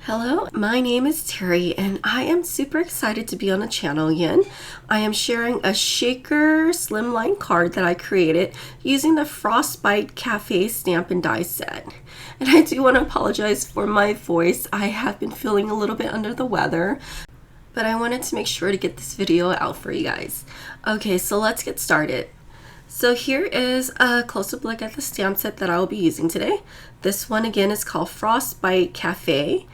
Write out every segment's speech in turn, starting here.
Hello, my name is Terry and I am super excited to be on the channel again. I am sharing a shaker slimline card that I created using the Frostbite Cafe stamp and die set. And I do want to apologize for my voice. I have been feeling a little bit under the weather, but I wanted to make sure to get this video out for you guys. Okay, so let's get started. So here is a close-up look at the stamp set that I will be using today. This one again is called Frostbite Cafe.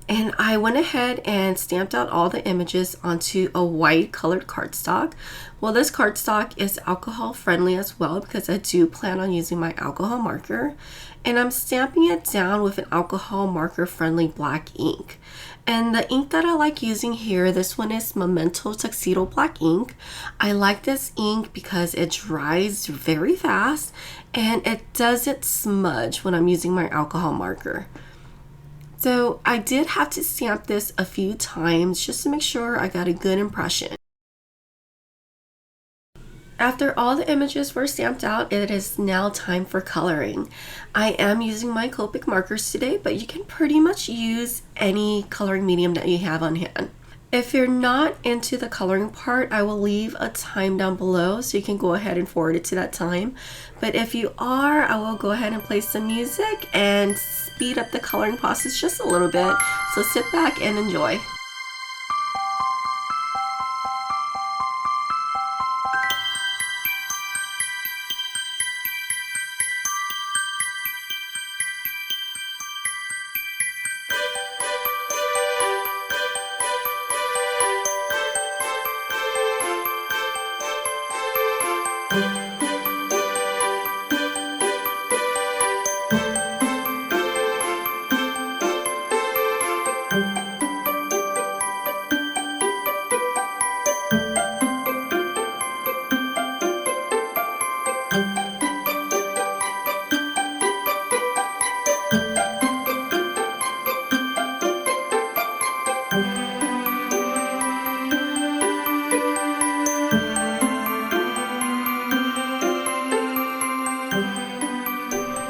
And I went ahead and stamped out all the images onto a white colored cardstock. Well, this cardstock is alcohol friendly as well because I do plan on using my alcohol marker. And I'm stamping it down with an alcohol marker friendly black ink. And the ink that I like using here, this one is Memento Tuxedo Black ink. I like this ink because it dries very fast and it doesn't smudge when I'm using my alcohol marker. So I did have to stamp this a few times just to make sure I got a good impression. After all the images were stamped out, it is now time for coloring. I am using my Copic markers today, but you can pretty much use any coloring medium that you have on hand. If you're not into the coloring part, I will leave a time down below so you can go ahead and forward it to that time. But if you are, I will go ahead and play some music and speed up the coloring process just a little bit. So sit back and enjoy.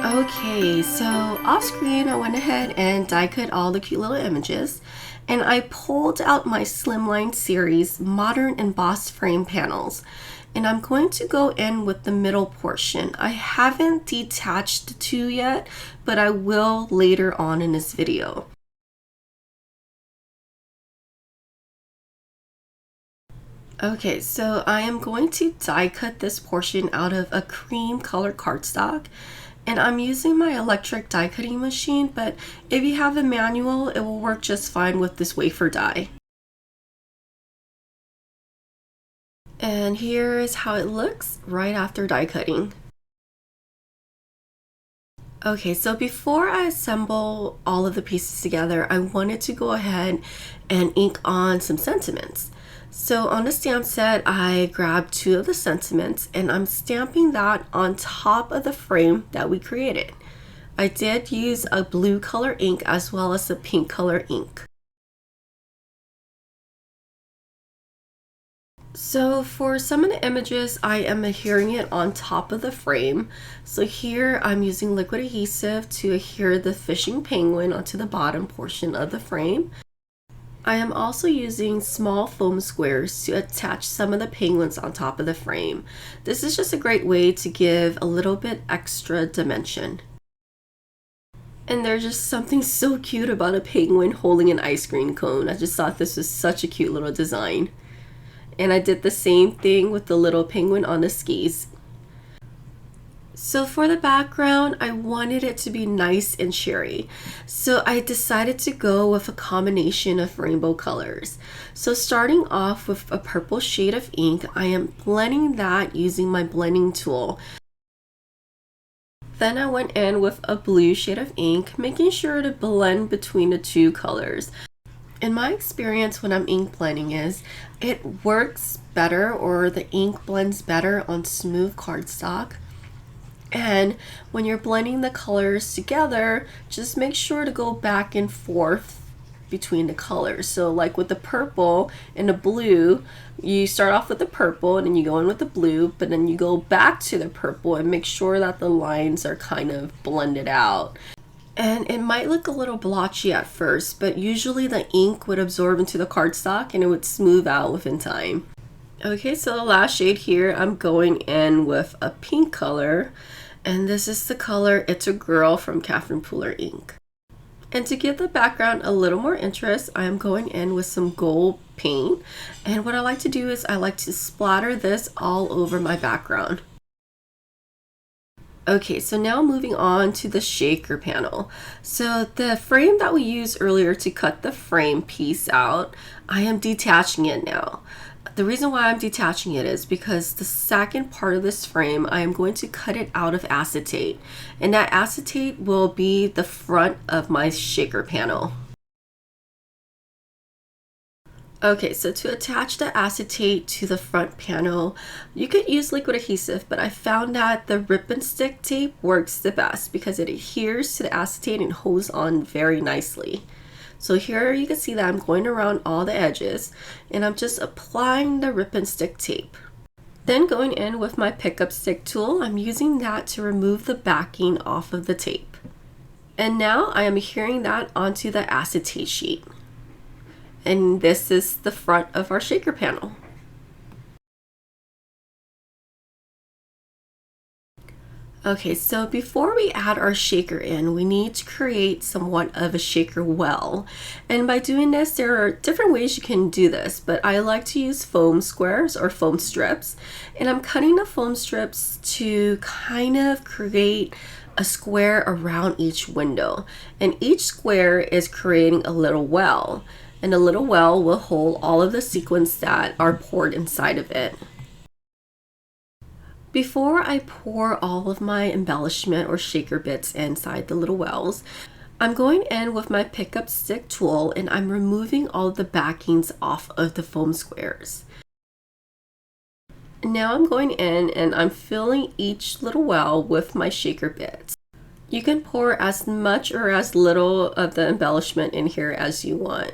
Okay, so off screen I went ahead and die cut all the cute little images, and I pulled out my Slimline series modern embossed frame panels, and I'm going to go in with the middle portion. I haven't detached the two yet, but I will later on in this video. Okay, so I am going to die cut this portion out of a cream colored cardstock. And I'm using my electric die cutting machine, but if you have a manual, it will work just fine with this wafer die. And here is how it looks right after die cutting. Okay, so before I assemble all of the pieces together, I wanted to go ahead and ink on some sentiments. So on the stamp set, I grabbed two of the sentiments and I'm stamping that on top of the frame that we created. I did use a blue color ink as well as a pink color ink. So for some of the images, I am adhering it on top of the frame. So here I'm using liquid adhesive to adhere the fishing penguin onto the bottom portion of the frame. I am also using small foam squares to attach some of the penguins on top of the frame. This is just a great way to give a little bit extra dimension. And there's just something so cute about a penguin holding an ice cream cone. I just thought this was such a cute little design. And I did the same thing with the little penguin on the skis. So for the background, I wanted it to be nice and cheery. So I decided to go with a combination of rainbow colors. So starting off with a purple shade of ink, I am blending that using my blending tool. Then I went in with a blue shade of ink, making sure to blend between the two colors. In my experience when I'm ink blending is, it works better, or the ink blends better on smooth cardstock. And when you're blending the colors together, just make sure to go back and forth between the colors. So like with the purple and the blue, you start off with the purple and then you go in with the blue, but then you go back to the purple and make sure that the lines are kind of blended out. And it might look a little blotchy at first, but usually the ink would absorb into the cardstock and it would smooth out within time. Okay, so the last shade here, I'm going in with a pink color, and this is the color It's a Girl from Catherine Pooler ink. And to give the background a little more interest, I am going in with some gold paint. And what I like to do is I like to splatter this all over my background. Okay, so now moving on to the shaker panel. So the frame that we used earlier to cut the frame piece out, I am detaching it now. The reason why I'm detaching it is because the second part of this frame, I am going to cut it out of acetate. And that acetate will be the front of my shaker panel. Okay, so to attach the acetate to the front panel, you could use liquid adhesive, but I found that the rip and stick tape works the best because it adheres to the acetate and holds on very nicely. So here you can see that I'm going around all the edges and I'm just applying the rip and stick tape. Then going in with my pickup stick tool, I'm using that to remove the backing off of the tape. And now I am adhering that onto the acetate sheet. And this is the front of our shaker panel. Okay, so before we add our shaker in, we need to create somewhat of a shaker well. And by doing this, there are different ways you can do this, but I like to use foam squares or foam strips. And I'm cutting the foam strips to kind of create a square around each window. And each square is creating a little well. And a little well will hold all of the sequins that are poured inside of it. Before I pour all of my embellishment or shaker bits inside the little wells, I'm going in with my pickup stick tool and I'm removing all of the backings off of the foam squares. Now I'm going in and I'm filling each little well with my shaker bits. You can pour as much or as little of the embellishment in here as you want.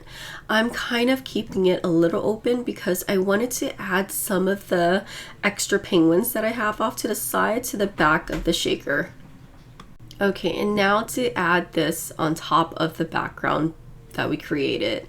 I'm kind of keeping it a little open because I wanted to add some of the extra penguins that I have off to the side to the back of the shaker. Okay, and now to add this on top of the background that we created.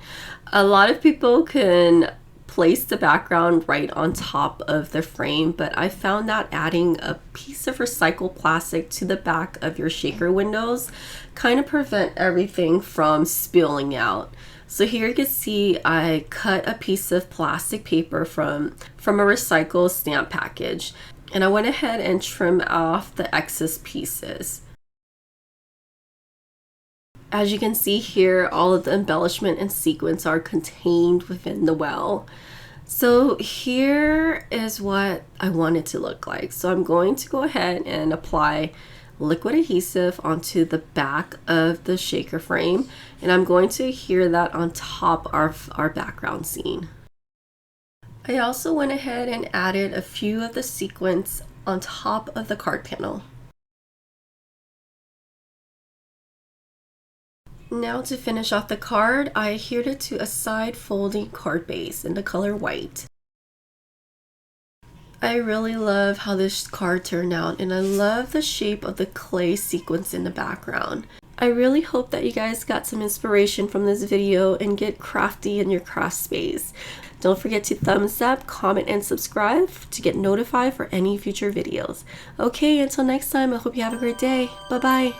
A lot of people can place the background right on top of the frame, but I found that adding a piece of recycled plastic to the back of your shaker windows kind of prevent everything from spilling out. So here you can see I cut a piece of plastic paper from a recycled stamp package, and I went ahead and trimmed off the excess pieces. As you can see here, all of the embellishment and sequins are contained within the well. So here is what I want it to look like. So I'm going to go ahead and apply liquid adhesive onto the back of the shaker frame, and I'm going to adhere that on top of our background scene. I also went ahead and added a few of the sequins on top of the card panel. Now to finish off the card, I adhered it to a side folding card base in the color white. I really love how this card turned out, and I love the shape of the clay sequins in the background. I really hope that you guys got some inspiration from this video and get crafty in your craft space. Don't forget to thumbs up, comment, and subscribe to get notified for any future videos. Okay, until next time, I hope you have a great day. Bye-bye.